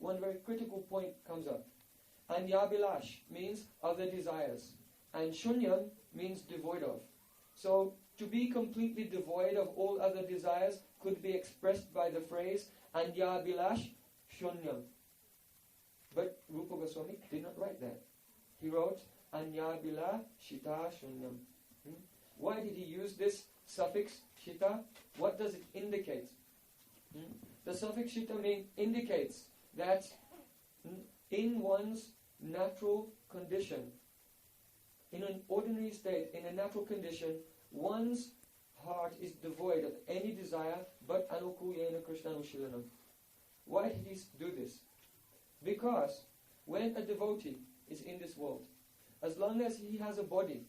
one very critical point comes up. Anyabilash means other desires. And shunyam means devoid of. So, to be completely devoid of all other desires could be expressed by the phrase Anyabilash shunyam. But Rupa Goswami did not write that. He wrote Anyabila Shita Shunyam. Why did he use this suffix Shita? What does it indicate? The suffix Shita indicates that in one's natural condition, in an ordinary state, in a natural condition, one's heart is devoid of any desire but Anukuyena Krishnanushilana. Why did he do this? Because when a devotee is in this world, as long as he has a body,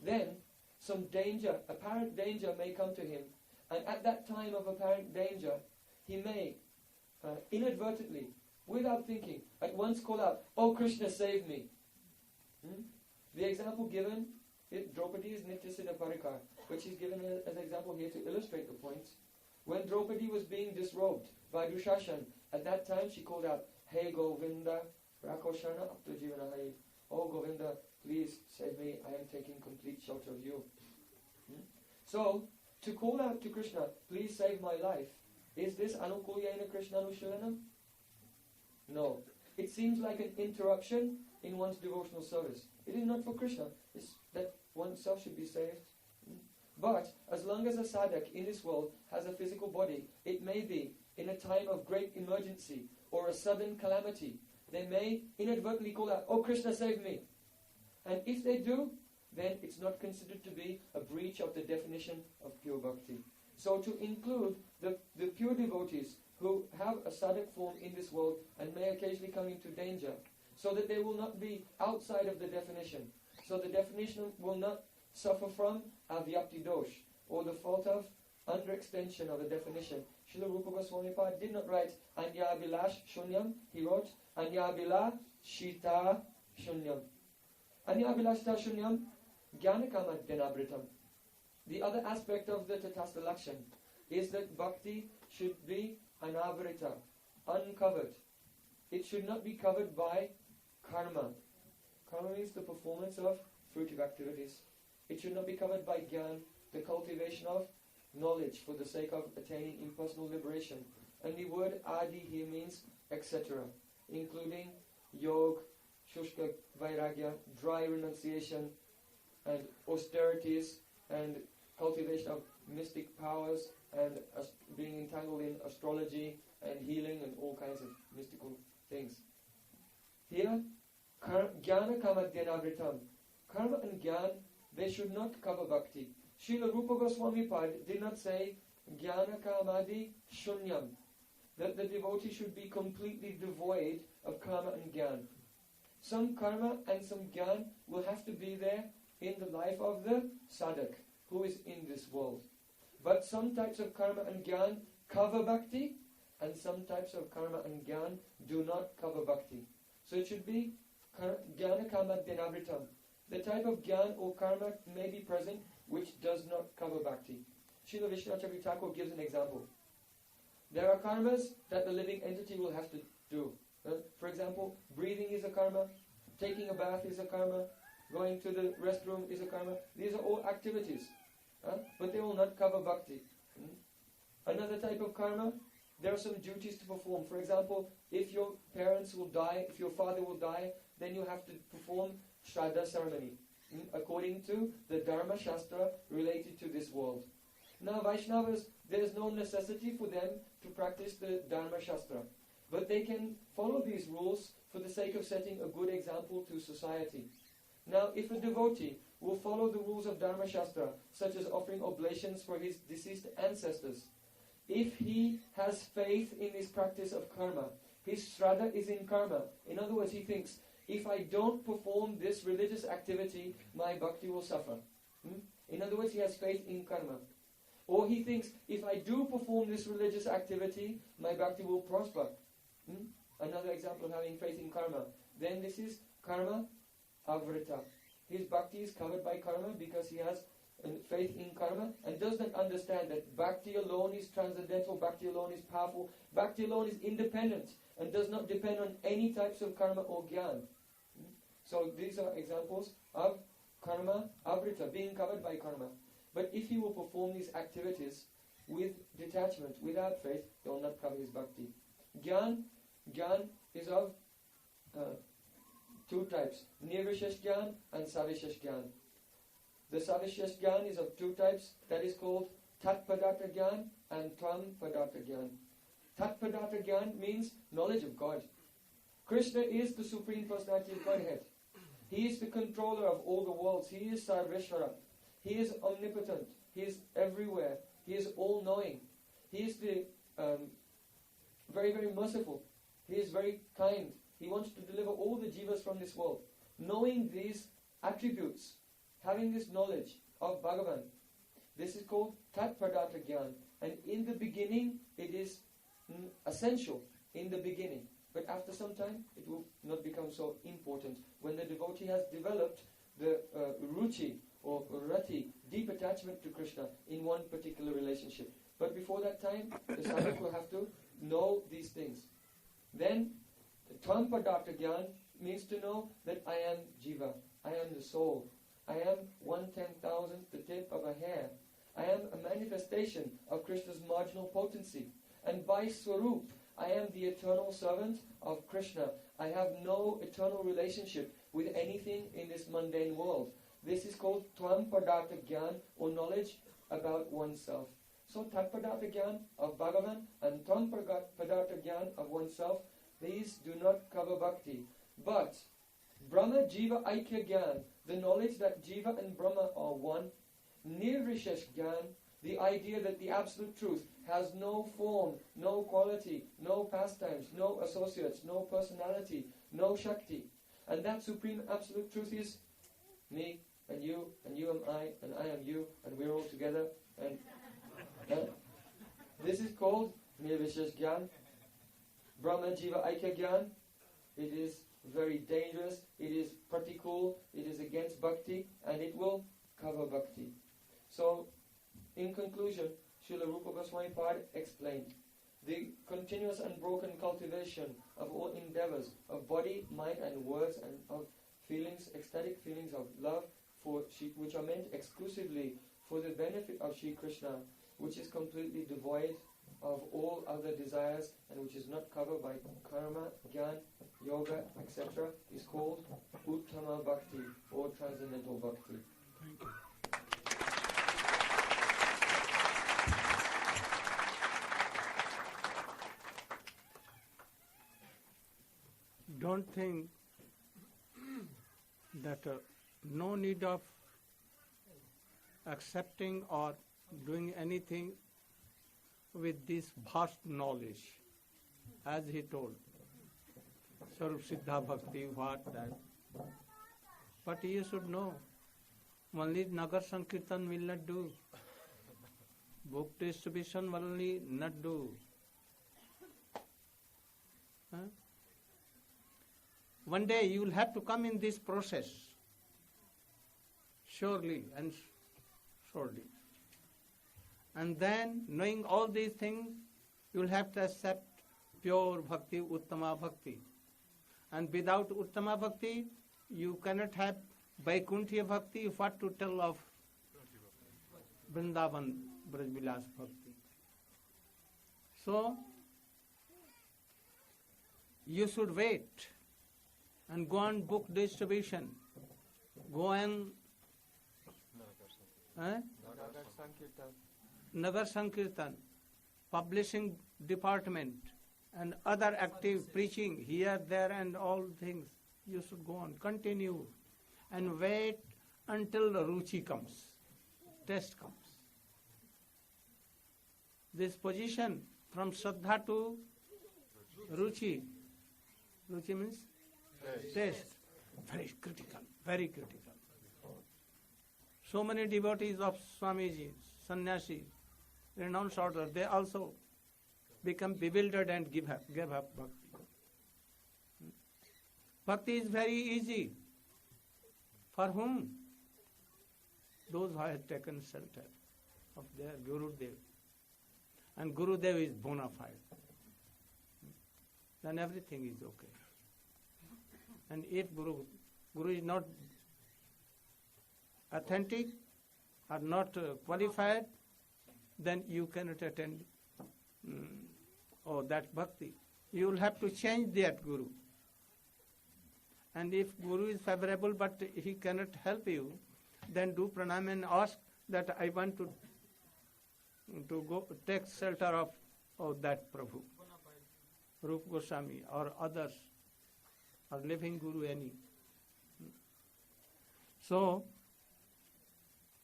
then some danger, apparent danger may come to him. And at that time of apparent danger, he may inadvertently, without thinking, at once call out, "Oh Krishna, save me." The example given, Draupadi is Nityasiddha Parikar, which is given as an example here to illustrate the point. When Draupadi was being disrobed by Dushashan, at that time she called out, "Hey Govinda, Rakoshana Apta Jivanahai. Oh Govinda, please save me, I am taking complete shelter of you." So, to call out to Krishna, "Please save my life," is this Anukulyena Krishnanushilana? No. It seems like an interruption in one's devotional service. It is not for Krishna. It's that oneself should be saved. But as long as a sadhak in this world has a physical body, it may be in a time of great emergency or a sudden calamity, they may inadvertently call out, "Oh Krishna, save me." And if they do, then it's not considered to be a breach of the definition of pure bhakti. So to include the pure devotees who have a sadhak form in this world and may occasionally come into danger, so that they will not be outside of the definition. So the definition will not suffer from avyapti dosh, or the fault of underextension of a definition. Srila Rupa Goswami Pad did not write Anyabilash Shunyam, he wrote Anyabila Shita Shunyam. Anyabila Shita Shunyam Jnanakama Denabritam. The other aspect of the Tatastha Lakshan is that bhakti should be anavrita, uncovered. It should not be covered by karma. Karma means the performance of fruitive activities. It should not be covered by jnana, the cultivation of knowledge for the sake of attaining impersonal liberation. And the word adi here means etc., including yog, shushka vairagya, dry renunciation, and austerities, and cultivation of mystic powers, and being entangled in astrology and healing and all kinds of mystical things. Here, jnana kamadyanavritam. Karma and jnana, they should not cover bhakti. Srila Rupa Goswami Pad did not say jnana kamadi shunyam, that the devotee should be completely devoid of karma and jnana. Some karma and some jnana will have to be there in the life of the sadhak who is in this world. But some types of karma and jnana cover bhakti, and some types of karma and jnana do not cover bhakti. So it should be jnana kamadyanavritam. The type of jnana or karma may be present which does not cover bhakti. Srila Vishwanath Chakravarti Thakur gives an example. There are karmas that the living entity will have to do. For example, breathing is a karma, taking a bath is a karma, going to the restroom is a karma. These are all activities, but they will not cover bhakti. Another type of karma, there are some duties to perform. For example, if your parents will die, if your father will die, then you have to perform Shraddha ceremony, according to the Dharma Shastra related to this world. Now Vaishnavas, there is no necessity for them to practice the Dharma Shastra, but they can follow these rules for the sake of setting a good example to society. Now if a devotee will follow the rules of Dharma Shastra, such as offering oblations for his deceased ancestors, if he has faith in this practice of karma, his shraddha is in karma. In other words, he thinks, if I don't perform this religious activity, my bhakti will suffer. In other words, he has faith in karma. Or he thinks, if I do perform this religious activity, my bhakti will prosper. Another example of having faith in karma. Then this is karma avrita. His bhakti is covered by karma because he has faith in karma and does not understand that bhakti alone is transcendental, bhakti alone is powerful, bhakti alone is independent. and does not depend on any types of karma or gyan. So these are examples of karma, avrita, being covered by karma. But if he will perform these activities with detachment, without faith, they will not cover his bhakti. Gyan is of two types, nirvishesh gyan and savishesh gyan. The savishesh gyan is of two types, that is called tat padartha gyan and tvam padartha gyan. Tat padartha gyan means knowledge of God. Krishna is the Supreme Personality of Godhead. He is the controller of all the worlds. He is Sarveshvara. He is omnipotent. He is everywhere. He is all-knowing. He is the very, very merciful. He is very kind. He wants to deliver all the jivas from this world. Knowing these attributes, having this knowledge of Bhagavan, this is called Tat Padartha Gyan. And in the beginning, it is essential in the beginning. But after some time, it will not become so important. When the devotee has developed the ruchi or rati, deep attachment to Krishna in one particular relationship. But before that time, the sadhak will have to know these things. Then, the Tvam Padartha Gyan means to know that I am jiva, I am the soul, I am 1/10,000th the tip of a hair. I am a manifestation of Krishna's marginal potency. And by Swarup, I am the eternal servant of Krishna. I have no eternal relationship with anything in this mundane world. This is called Tvam Padartha Gyan, or knowledge about oneself. So Tat Padartha Gyan of Bhagavan and Tvam Padartha Gyan of oneself, these do not cover bhakti. But Brahma Jiva Aikya Gyan, the knowledge that Jiva and Brahma are one, Nirvishesh Gyan, the idea that the absolute truth has no form, no quality, no pastimes, no associates, no personality, no Shakti. And that supreme absolute truth is me and you am I am you, and we're all together. And this is called Nirvishesh Gyan, Brahma Jiva Aikya Gyan. It is very dangerous, it is pratikul, it is against bhakti, and it will cover bhakti. So, in conclusion, Srila Rupa Goswami Pad explained the continuous unbroken cultivation of all endeavors of body, mind and words, and of feelings, ecstatic feelings of love, which are meant exclusively for the benefit of Sri Krishna, which is completely devoid of all other desires and which is not covered by karma, gyan, yoga, etc., is called Uttama Bhakti, or transcendental bhakti. Thank you. Don't think that no need of accepting or doing anything with this vast knowledge, as he told, Sarup Siddha Bhakti, what, that. But you should know, only Nagar Sankirtan will not do. Book distribution will only not do. Huh? One day you will have to come in this process, surely and surely. And then, knowing all these things, you will have to accept pure bhakti, uttama bhakti. And without uttama bhakti, you cannot have Vaikunthiya bhakti. What to tell of Vrindavan Brajvilas bhakti? So, you should wait and go on book distribution. Go on Nagar Sankirtan, publishing department, and other active preaching here, there, and all things. You should go on, continue, and wait until the ruchi comes, test comes. This position from Shraddha to ruchi means taste, very critical, very critical. So many devotees of Swamiji, Sannyasi, renounced order, they also become bewildered and give up bhakti. Bhakti is very easy. For whom? Those who have taken shelter of their Gurudev. And Gurudev is bona fide. then everything is okay. And if Guru is not authentic or not qualified, then you cannot attend that bhakti. You will have to change that Guru. And if Guru is favorable but he cannot help you, then do pranam and ask that I want to go take shelter of that Prabhu, Rup Goswami or others, or living Guru any. So,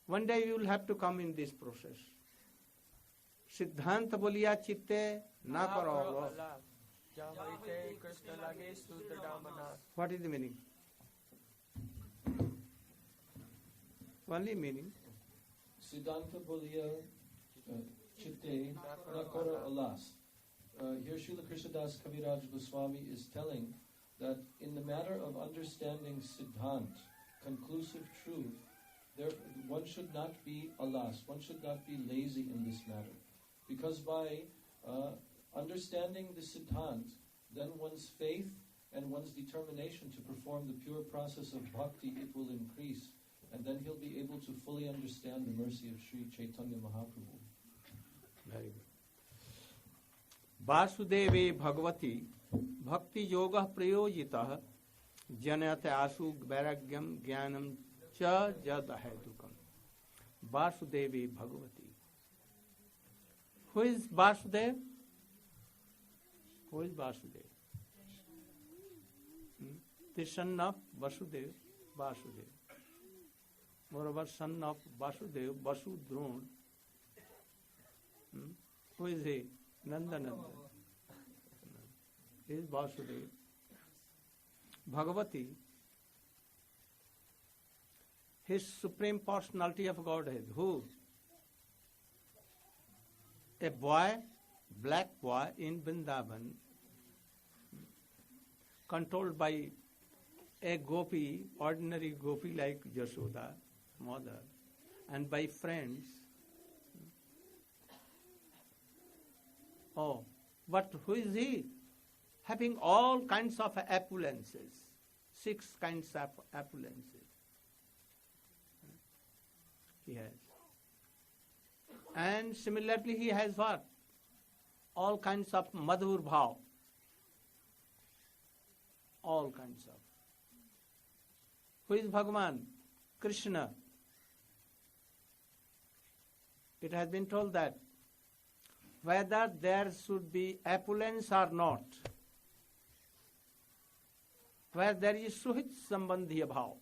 one day you will have to come in this process. Siddhant boliya chitte na karo. What is the meaning? Only meaning. Siddhanta boliya chitte na karo alas. Here Srila Krishnadas Kaviraj Goswami is telling that in the matter of understanding Siddhant, conclusive truth, one should not be alas, one should not be lazy in this matter. Because by understanding the Siddhant, then one's faith and one's determination to perform the pure process of bhakti, it will increase. And then he'll be able to fully understand the mercy of Sri Chaitanya Mahaprabhu. Very good. Vasudeve Bhagavati Bhakti Yoga Prayojita Janate Asu Vairagyam Jnanam Cha Jadahedukam. Vasudevi Bhagavati. Who is Vasudev? Who is Vasudev? The son of Vasudev, Vasudev. Moreover, son of Vasudev, Vasudron. Who is he? Nandananda. He is Vasudev. Bhagavati, his supreme personality of Godhead. Who? A boy, black boy in Vrindavan, controlled by a gopi, ordinary gopi like Yashoda, mother, and by friends. Oh, but who is he? Having all kinds of opulences, 6 kinds of opulences he has. And similarly he has what? All kinds of madhur bhav. All kinds of. Who is Bhagavan? Krishna. It has been told that whether there should be opulence or not, where there is suhit sambandhiya bhav,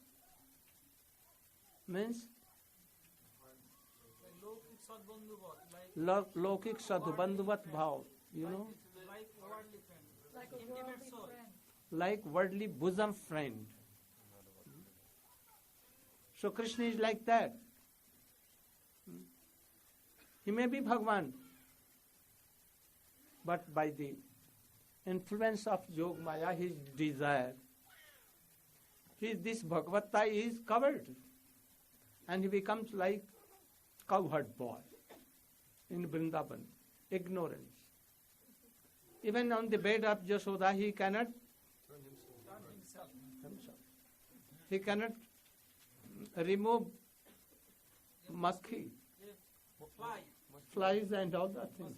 means Lokik sadhubandhuvat bhav, you know, like a intimate soul. like worldly bosom friend. So Krishna is like that. He may be Bhagavan, but by the influence of Yog Maya, his desire, this Bhagavata is covered, and he becomes like cowherd boy in Vrindavan, ignorance. Even on the bed of Jashoda, he cannot himself. He cannot remove maskhi, flies and all that things.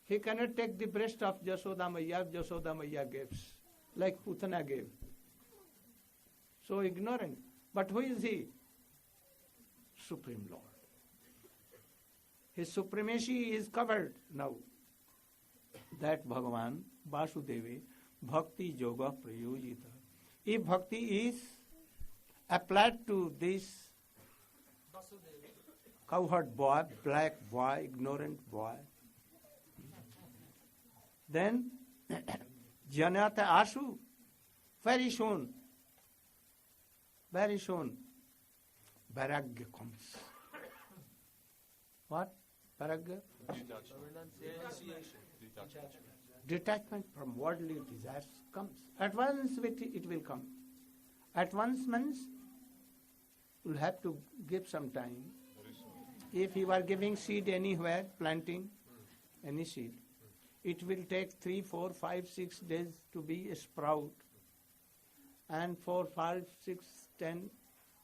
He cannot take the breast of Jashoda Maiya gives, like Putana gave. So ignorant. But who is he? Supreme Lord. His supremacy is covered now. That Bhagavan, Vasudevi, Bhakti Yoga Prayojita. If Bhakti is applied to this cowherd boy, black boy, ignorant boy, then Janata Asu, very soon, Vairagya comes. What? Vairagya? Detachment from worldly desires comes. At once it will come. At once means you'll have to give some time. If you are giving seed anywhere, planting any seed, it will take 3, 4, 5, 6 days to be a sprout. And 4, 5, 6, 10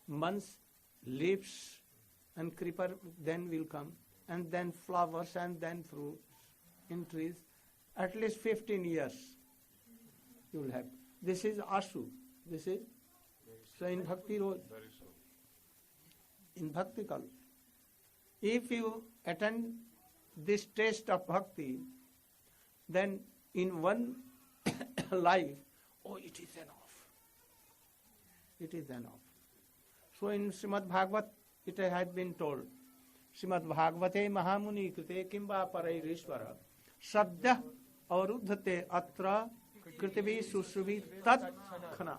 months, leaves and creeper then will come. And then flowers and then fruits in trees. At least 15 years you will have. This is Ashu. This is, so in Bhakti Roj, in Bhakti Kal, if you attend this taste of Bhakti, then in one life, oh, it is enough. It is enough. So in Srimad Bhagavat, it has been told, Srimad Bhagavate Mahamuni Krite Kimba Parairishvara Sadhya Avrudhate Atra Kritivi Susruvi Tat Khana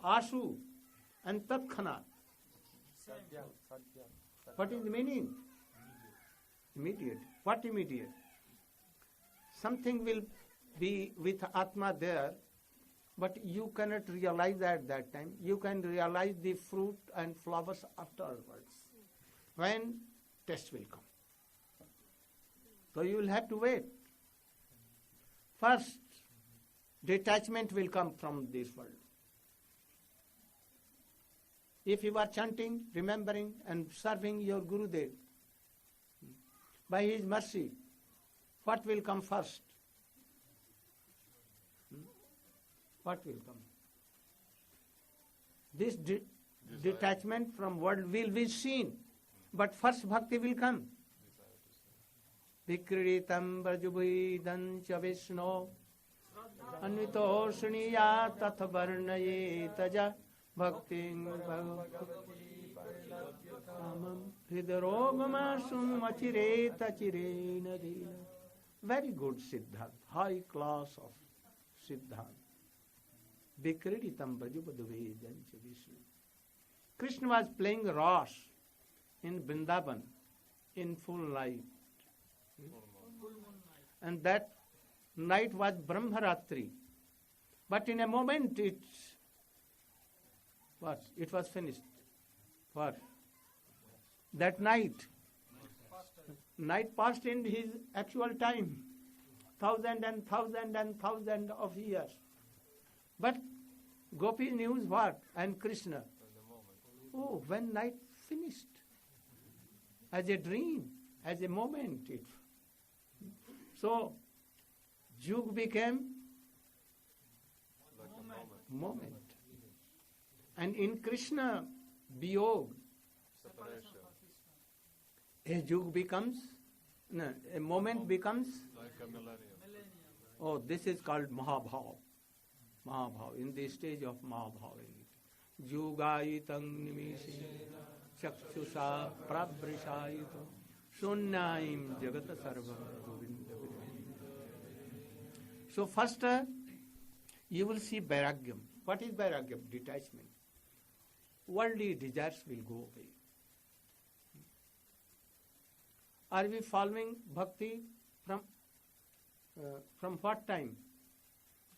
Ashu and Tat Khana. What is the meaning? Immediate. What immediate? Something will be with Atma there, but you cannot realize at that time. You can realize the fruit and flowers afterwards, when test will come. So you will have to wait. First, detachment will come from this world. If you are chanting, remembering and serving your Gurudev, by his mercy, what will come first? What will come? This detachment from world will be seen, but first bhakti will come. Vikritam brajubhidan cha Vishno anvito shniya tatha varnaye taja bhakting bhagavatam hridrogamasum achireta chirena dina. Very good Siddhant, high class of Siddhant. Vikritam brajubhidan cha Vishno. Krishna was playing Ras in Vrindavan in full light. And that night was Brahmaratri. But in a moment it was finished. What? That night passed in his actual time. Thousand and thousand and thousand of years. But Gopi knew what? And Krishna. Oh, when night finished. As a dream, as a moment. So, Jug became moment. And in Krishna, Biyog, a Jug becomes, no, a moment becomes, like a millennium. oh, this is called Mahabhav. Mahabhav, in the stage of Mahabhav. Jugayitang nimishena chakshusha prabhrishayito shunyaim jagata sarva govinda. So first you will see vairagyam. What is vairagyam? Detachment. Worldly desires will go away. Are we following bhakti from what time?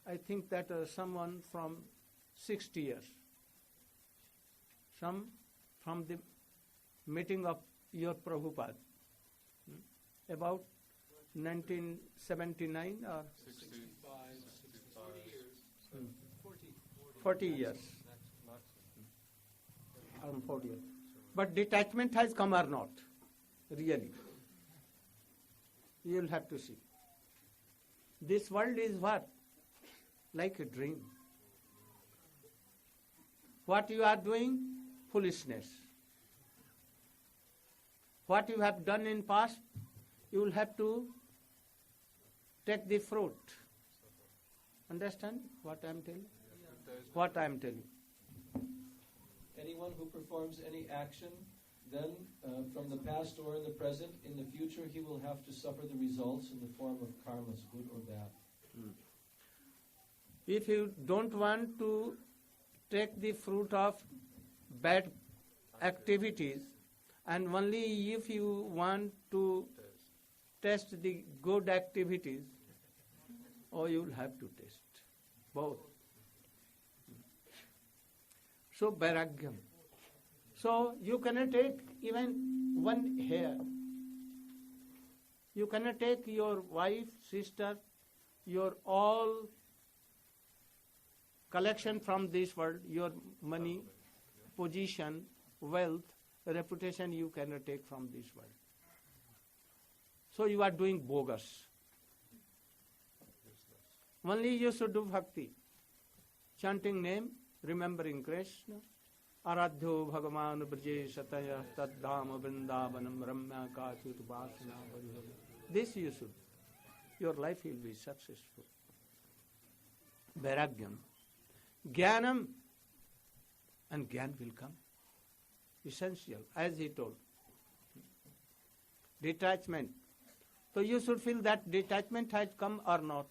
I think that someone from 60 years. Some from the meeting of your Prabhupada. About 1979 or 40 years. 40 years. But detachment has come or not? Really. You will have to see. This world is what? Like a dream. What you are doing? Foolishness. What you have done in past, you will have to take the fruit. Understand what I am telling? What I am telling. Anyone who performs any action, then from the past or in the present, in the future he will have to suffer the results in the form of karmas, good or bad. If you don't want to take the fruit of bad activities, and only if you want to test the good activities, or you will have to test both. So vairagyam. So you cannot take even one hair. You cannot take your wife, sister, your all collection from this world, your money, position, wealth, reputation you cannot take from this world. So you are doing bogus. Only you should do bhakti. Chanting name, remembering Krishna. Aradhyo Bhagavan Braje Sataya Taddhama Vrindavanam Ramya Kachut Vasana. This you should. Your life will be successful. Vairagyam. Jnanam. And Gyan will come. Essential, as he told. Detachment. So you should feel that detachment has come or not.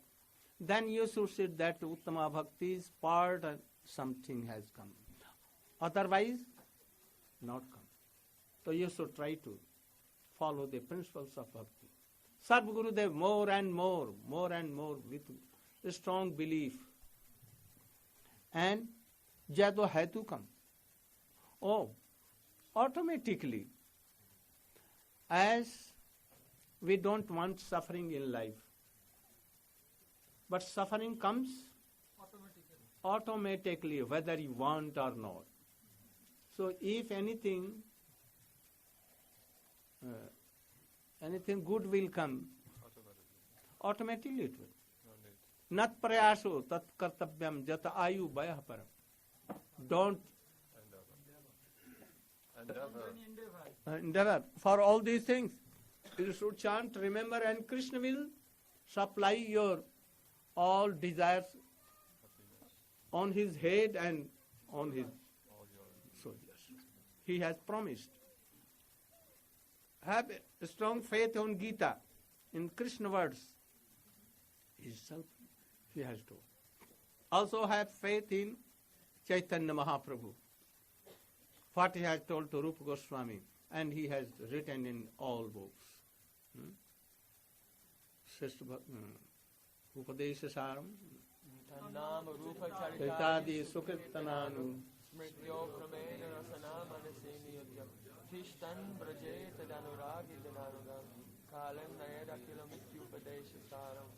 Then you should see that Uttama Bhakti's part and something has come. Otherwise, not come. So you should try to follow the principles of Bhakti. Serve Gurudev more and more with a strong belief. And Jado hai to come. Oh, automatically, as we don't want suffering in life, but suffering comes automatically, whether you want or not. So if anything good will come, automatically it will. Nat prayaso tat kartavyam jata ayu bayah param. Don't endeavor for all these things. You should chant, remember, and Krishna will supply your all desires on his head and on his soldiers. He has promised. Have a strong faith on Gita, in Krishna words. Himself, he has told. Also have faith in Chaitanya Mahaprabhu. What he has told to Rupa Goswami, and he has written in all books. Upadesha Saram, Chaitadi Sukritananu, Smrityo Pramena Rasana Manaseni Yogyam, Tishtan Braje Tadanuragi Janarugam, Kalan Nayada Kilomityu Padesha Saram.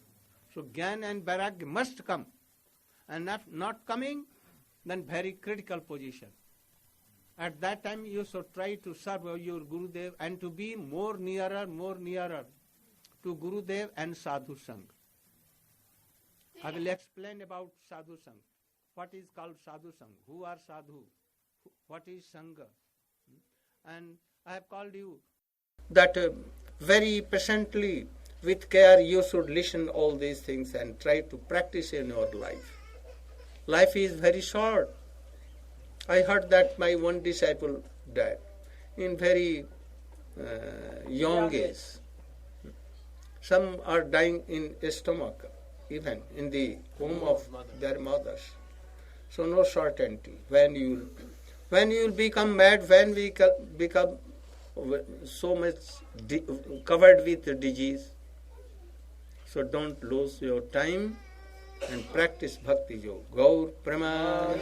So Gyan and Vairagya must come. And if not coming, then very critical position. At that time you should try to serve your Gurudev and to be more nearer to Gurudev and Sadhu Sangh. I will explain about Sadhu Sangh. What is called Sadhu Sangh? Who are Sadhu? What is Sangha? And I have called you that very patiently, with care, you should listen all these things and try to practice in your life. Life is very short. I heard that my one disciple died in very young age. Some are dying in stomach, even in the home of their mothers. So no certainty. When you will become mad, when we become so much covered with disease. So don't lose your time and practice Bhakti Yoga. Gaur Praman.